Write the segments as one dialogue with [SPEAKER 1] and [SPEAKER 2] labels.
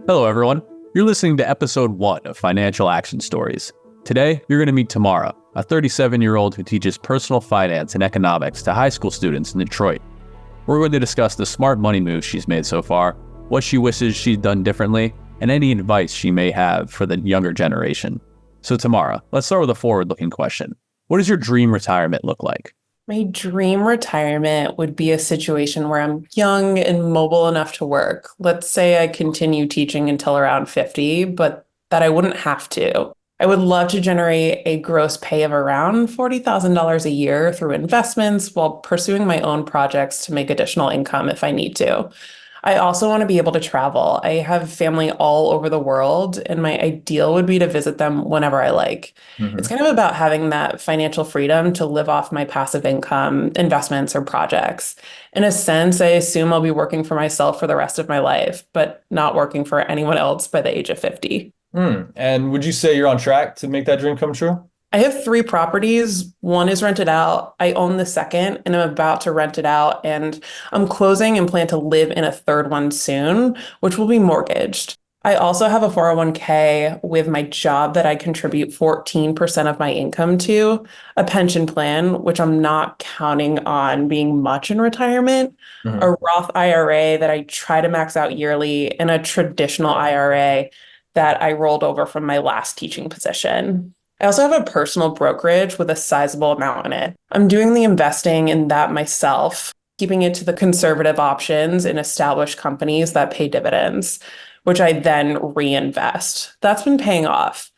[SPEAKER 1] Hello, everyone. You're listening to episode 1 of Financial Action Stories. Today, you're going to meet Tamara, a 37-year-old who teaches personal finance and economics to high school students in Detroit. We're going to discuss the smart money moves she's made so far, what she wishes she'd done differently, and any advice she may have for the younger generation. So Tamara, let's start with a forward-looking question. What does your dream retirement look like?
[SPEAKER 2] My dream retirement would be a situation where I'm young and mobile enough to work. Let's say I continue teaching until around 50, but that I wouldn't have to. I would love to generate a gross pay of around $40,000 a year through investments while pursuing my own projects to make additional income if I need to. I also want to be able to travel. I have family all over the world, and my ideal would be to visit them whenever I like. It's kind of about having that financial freedom to live off my passive income, investments, or projects. In a sense, I assume I'll be working for myself for the rest of my life, but not working for anyone else by the age of 50.
[SPEAKER 3] And would you say you're on track to make that dream come true?
[SPEAKER 2] I have 3 properties. One is rented out. I own the second, and I'm about to rent it out. And I'm closing and plan to live in a third one soon, which will be mortgaged. I also have a 401k with my job that I contribute 14% of my income to, a pension plan, which I'm not counting on being much in retirement, a Roth IRA that I try to max out yearly, and a traditional IRA that I rolled over from my last teaching position. I also have a personal brokerage with a sizable amount in it. I'm doing the investing in that myself, keeping it to the conservative options in established companies that pay dividends, which I then reinvest. That's been paying off.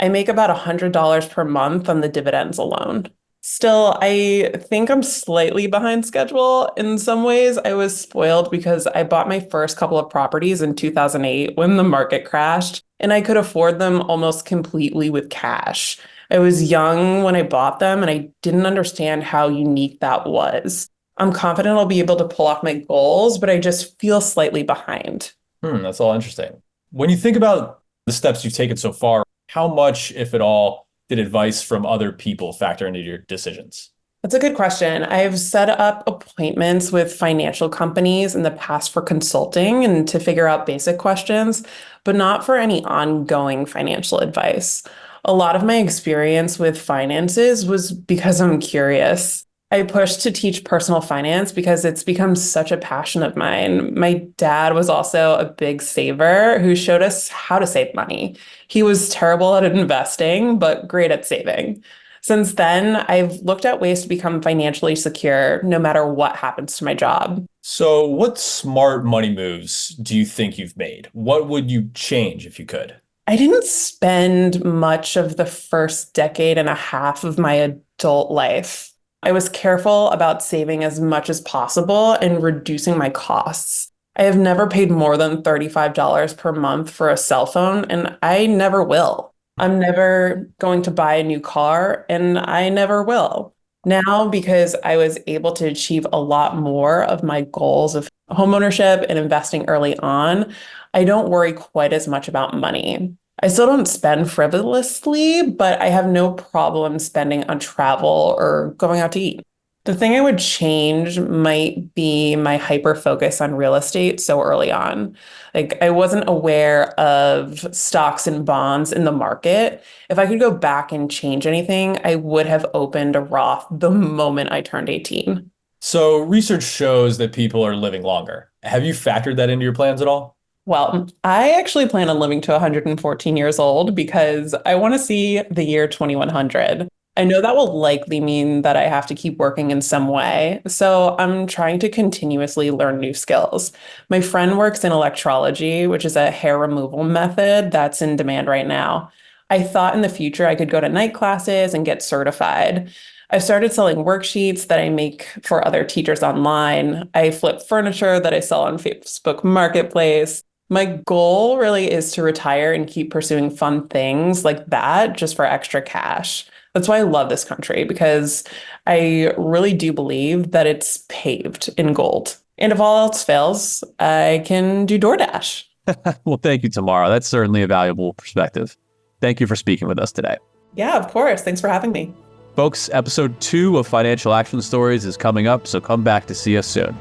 [SPEAKER 2] I make about $100 per month on the dividends alone. Still, I think I'm slightly behind schedule. In some ways, I was spoiled because I bought my first couple of properties in 2008 when the market crashed, and I could afford them almost completely with cash. I was young when I bought them, and I didn't understand how unique that was. I'm confident I'll be able to pull off my goals, but I just feel slightly behind.
[SPEAKER 3] That's all interesting. When you think about the steps you've taken so far, how much, if at all, did advice from other people factor into your decisions?
[SPEAKER 2] That's a good question. I've set up appointments with financial companies in the past for consulting and to figure out basic questions, but not for any ongoing financial advice. A lot of my experience with finances was because I'm curious. I pushed to teach personal finance because it's become such a passion of mine. My dad was also a big saver who showed us how to save money. He was terrible at investing, but great at saving. Since then, I've looked at ways to become financially secure no matter what happens to my job.
[SPEAKER 3] So what smart money moves do you think you've made? What would you change if you could?
[SPEAKER 2] I didn't spend much of the first decade and a half of my adult life. I was careful about saving as much as possible and reducing my costs. I have never paid more than $35 per month for a cell phone, and I never will. I'm never going to buy a new car, and I never will. Now, because I was able to achieve a lot more of my goals of homeownership and investing early on, I don't worry quite as much about money. I still don't spend frivolously, but I have no problem spending on travel or going out to eat. The thing I would change might be my hyper focus on real estate so early on. I wasn't aware of stocks and bonds in the market. If I could go back and change anything, I would have opened a Roth the moment I turned 18.
[SPEAKER 3] So research shows that people are living longer. Have you factored that into your plans at all?
[SPEAKER 2] Well, I actually plan on living to 114 years old because I want to see the year 2100. I know that will likely mean that I have to keep working in some way, so I'm trying to continuously learn new skills. My friend works in electrology, which is a hair removal method that's in demand right now. I thought in the future I could go to night classes and get certified. I've started selling worksheets that I make for other teachers online. I flip furniture that I sell on Facebook Marketplace. My goal really is to retire and keep pursuing fun things like that just for extra cash. That's why I love this country, because I really do believe that it's paved in gold. And if all else fails, I can do DoorDash.
[SPEAKER 1] Well, thank you, Tamara. That's certainly a valuable perspective. Thank you for speaking with us today.
[SPEAKER 2] Yeah, of course. Thanks for having me.
[SPEAKER 1] Folks, episode 2 of Financial Action Stories is coming up, so come back to see us soon.